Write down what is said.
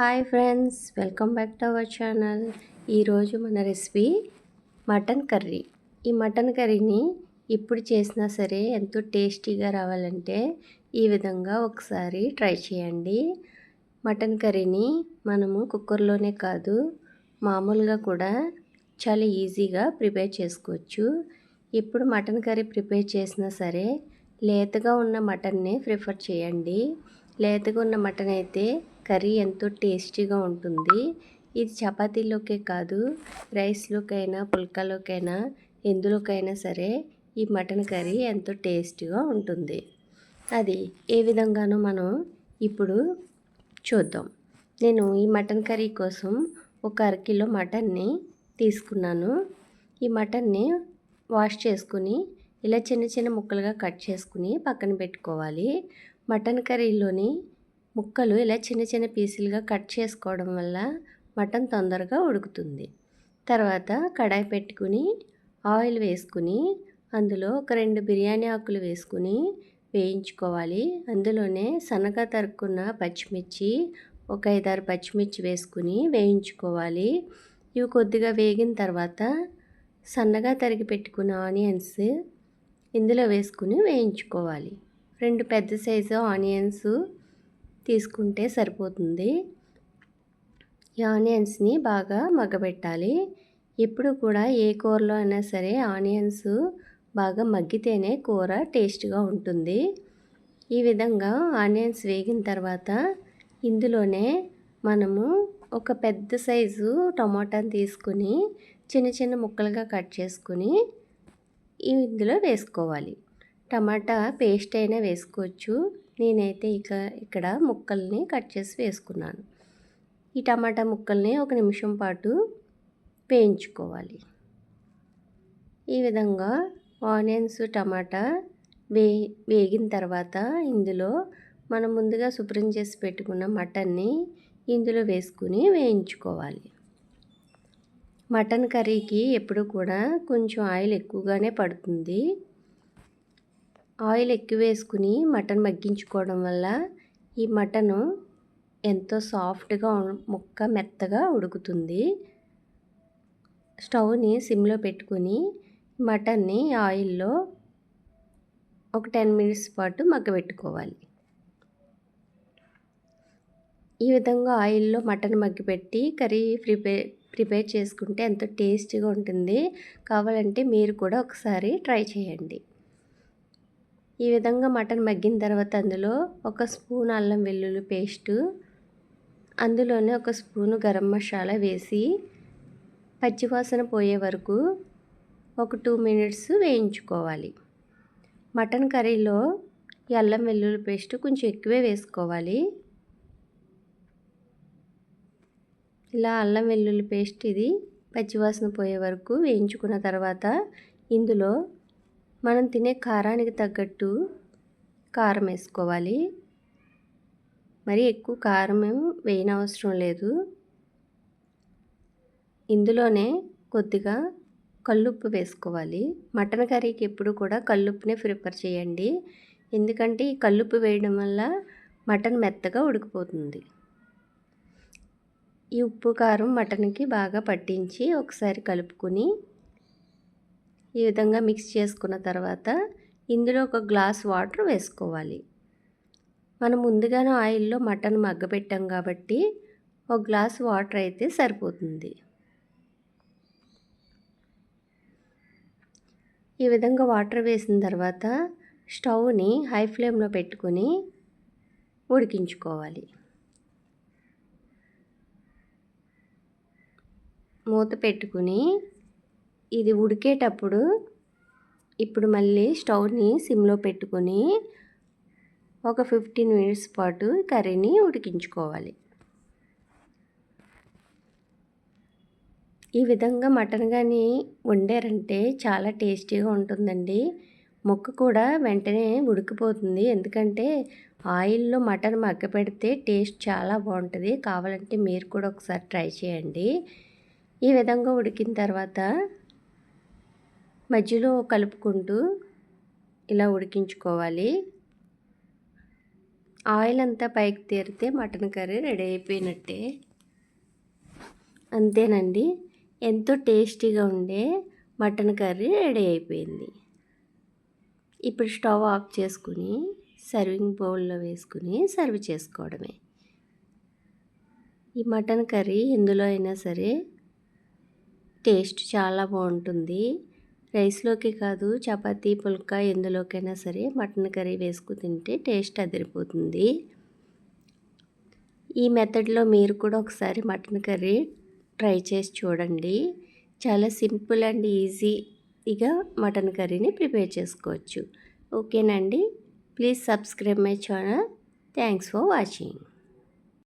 Hi friends, welcome back to our channel. ఈరోజు మన recipe mutton curry. ఈ mutton కర్రీని ఇప్పుడు చేసినా సరే ఎంతో టేస్టీగా రావాలంటే ఈ విధంగా ఒకసారి ట్రై చేయండి. మటన్ కర్రీని మనము కుక్కర్లోనే కాదు మామూలుగా కూడా చాలా ఈజీగా ప్రిపేర్ చేసుకోవచ్చు. ఇప్పుడు మటన్ కర్రీ ప్రిపేర్ చేసినా సరే లేతగా ఉన్న మటన్నే ప్రిఫర్ చేయండి. లేతగా ఉన్న మటన్ అయితే కర్రీ ఎంతో టేస్టీగా ఉంటుంది. ఇది చపాతీలోకే కాదు, రైస్లోకైనా పుల్కాలోకైనా ఎందులోకైనా సరే ఈ మటన్ కర్రీ ఎంతో టేస్టీగా ఉంటుంది. అది ఏ విధంగానో మనం ఇప్పుడు చూద్దాం. నేను ఈ మటన్ కర్రీ కోసం ఒక అరకిలో మటన్ని తీసుకున్నాను. ఈ మటన్ని వాష్ చేసుకుని ఇలా చిన్న చిన్న ముక్కలుగా కట్ చేసుకుని పక్కన పెట్టుకోవాలి. మటన్ కర్రీలోని ముక్కలు ఇలా చిన్న చిన్న పీసులుగా కట్ చేసుకోవడం వల్ల మటన్ తొందరగా ఉడుకుతుంది. తర్వాత కడాయి పెట్టుకుని ఆయిల్ వేసుకుని అందులో ఒక 2 బిర్యానీ ఆకులు వేసుకుని వేయించుకోవాలి. అందులోనే సన్నగా తరుక్కున్న పచ్చిమిర్చి ఒక 5-6 పచ్చిమిర్చి వేసుకుని వేయించుకోవాలి. ఇవి కొద్దిగా వేగిన తర్వాత సన్నగా తరిగి పెట్టుకున్న ఆనియన్స్ ఇందులో వేసుకుని వేయించుకోవాలి. 2 పెద్ద సైజు ఆనియన్స్ తీసుకుంటే సరిపోతుంది. ఈ ఆనియన్స్ని బాగా మగ్గబెట్టాలి. ఎప్పుడు కూడా ఏ కూరలో అయినా సరే ఆనియన్స్ బాగా మగ్గితేనే కూర టేస్ట్గా ఉంటుంది. ఈ విధంగా ఆనియన్స్ వేగిన తర్వాత ఇందులోనే మనము ఒక పెద్ద సైజు టమాటాని తీసుకుని చిన్న చిన్న ముక్కలుగా కట్ చేసుకుని ఇందులో వేసుకోవాలి. టమాటా పేస్ట్ అయినా వేసుకోవచ్చు. నేనైతే ఇక్కడ ముక్కల్ని కట్ చేసి వేసుకున్నాను. ఈ టమాటా ముక్కల్ని 1 నిమిషం పాటు వేయించుకోవాలి. ఈ విధంగా ఆనియన్స్ టమాటా వేగిన తర్వాత ఇందులో మనం ముందుగా శుభ్రం చేసి పెట్టుకున్న మటన్ని ఇందులో వేసుకుని వేయించుకోవాలి. మటన్ కర్రీకి ఎప్పుడు కూడా కొంచెం ఆయిల్ ఎక్కువగానే పడుతుంది. ఆయిల్ ఎక్కువ వేసుకుని మటన్ మగ్గించుకోవడం వల్ల ఈ మటను ఎంతో సాఫ్ట్గా ముక్క మెత్తగా ఉడుకుతుంది. స్టవ్ని సిమ్లో పెట్టుకుని మటన్ని ఆయిల్లో ఒక 10 మినిట్స్ పాటు మగ్గబెట్టుకోవాలి. ఈ విధంగా ఆయిల్లో మటన్ మగ్గిపెట్టి కర్రీ ప్రిపేర్ చేసుకుంటే ఎంతో టేస్టీగా ఉంటుంది. కావాలంటే మీరు కూడా ఒకసారి ట్రై చేయండి. ఈ విధంగా మటన్ మగ్గిన తర్వాత అందులో 1 స్పూన్ అల్లం వెల్లుల్లి పేస్టు, అందులోనే 1 స్పూను గరం మసాలా వేసి పచ్చివాసన పోయే వరకు ఒక 2 మినిట్స్ వేయించుకోవాలి. మటన్ కర్రీలో ఈ అల్లం వెల్లుల్లి పేస్ట్ కొంచెం ఎక్కువే వేసుకోవాలి. ఇలా అల్లం వెల్లుల్లి పేస్ట్ ఇది పచ్చివాసన పోయే వరకు వేయించుకున్న తర్వాత ఇందులో మనం తినే కారానికి తగ్గట్టు కారం వేసుకోవాలి. మరి ఎక్కువ కారం వేయనవసరం లేదు. ఇందులోనే కొద్దిగా కల్లుప్పు వేసుకోవాలి. మటన్ కర్రీకి ఎప్పుడు కూడా కల్లుప్పునే ప్రిఫర్ చేయండి. ఎందుకంటే ఈ కల్లుప్పు వేయడం వల్ల మటన్ మెత్తగా ఉడికిపోతుంది. ఈ ఉప్పు కారం మటన్కి బాగా పట్టించి ఒకసారి కలుపుకుని ఈ విధంగా మిక్స్ చేసుకున్న తర్వాత ఇందులో 1 గ్లాస్ వాటర్ వేసుకోవాలి. మనం ముందుగానే ఆయిల్లో మటన్ మగ్గబెట్టాం కాబట్టి 1 గ్లాస్ వాటర్ అయితే సరిపోతుంది. ఈ విధంగా వాటర్ వేసిన తర్వాత స్టవ్ని హై ఫ్లేమ్లో పెట్టుకొని ఉడికించుకోవాలి. మూత పెట్టుకుని ఇది ఉడికేటప్పుడు ఇప్పుడు మళ్ళీ స్టవ్ని సిమ్లో పెట్టుకొని ఒక 15 మినిట్స్ పాటు కర్రీని ఉడికించుకోవాలి. ఈ విధంగా మటన్ కానీ వండారంటే చాలా టేస్టీగా ఉంటుందండి. ముక్క కూడా వెంటనే ఉడికిపోతుంది. ఎందుకంటే ఆయిల్లో మటన్ మగ్గపెడితే టేస్ట్ చాలా బాగుంటుంది. కావాలంటే మీరు కూడా ఒకసారి ట్రై చేయండి. ఈ విధంగా ఉడికిన తర్వాత మధ్యలో కలుపుకుంటూ ఇలా ఉడికించుకోవాలి. ఆయిల్ అంతా పైకి తేరితే మటన్ కర్రీ రెడీ అయిపోయినట్టే. అంతేనండి, ఎంతో టేస్టీగా ఉండే మటన్ కర్రీ రెడీ అయిపోయింది. ఇప్పుడు స్టవ్ ఆఫ్ చేసుకుని సర్వింగ్ బౌల్లో వేసుకుని సర్వ్ చేసుకోవడమే. ఈ మటన్ కర్రీ ఎందులో అయినా సరే టేస్ట్ చాలా బాగుంటుంది. రైస్లోకి కాదు, చపాతీ పుల్కా ఎందులోకైనా సరే మటన్ కర్రీ వేసుకు తింటే టేస్ట్ అదిరిపోతుంది. ఈ మెథడ్లో మీరు కూడా ఒకసారి మటన్ కర్రీ ట్రై చేసి చూడండి. చాలా సింపుల్ అండ్ ఈజీగా మటన్ కర్రీని ప్రిపేర్ చేసుకోవచ్చు. ఓకేనండి, please subscribe my channel. Thanks for watching.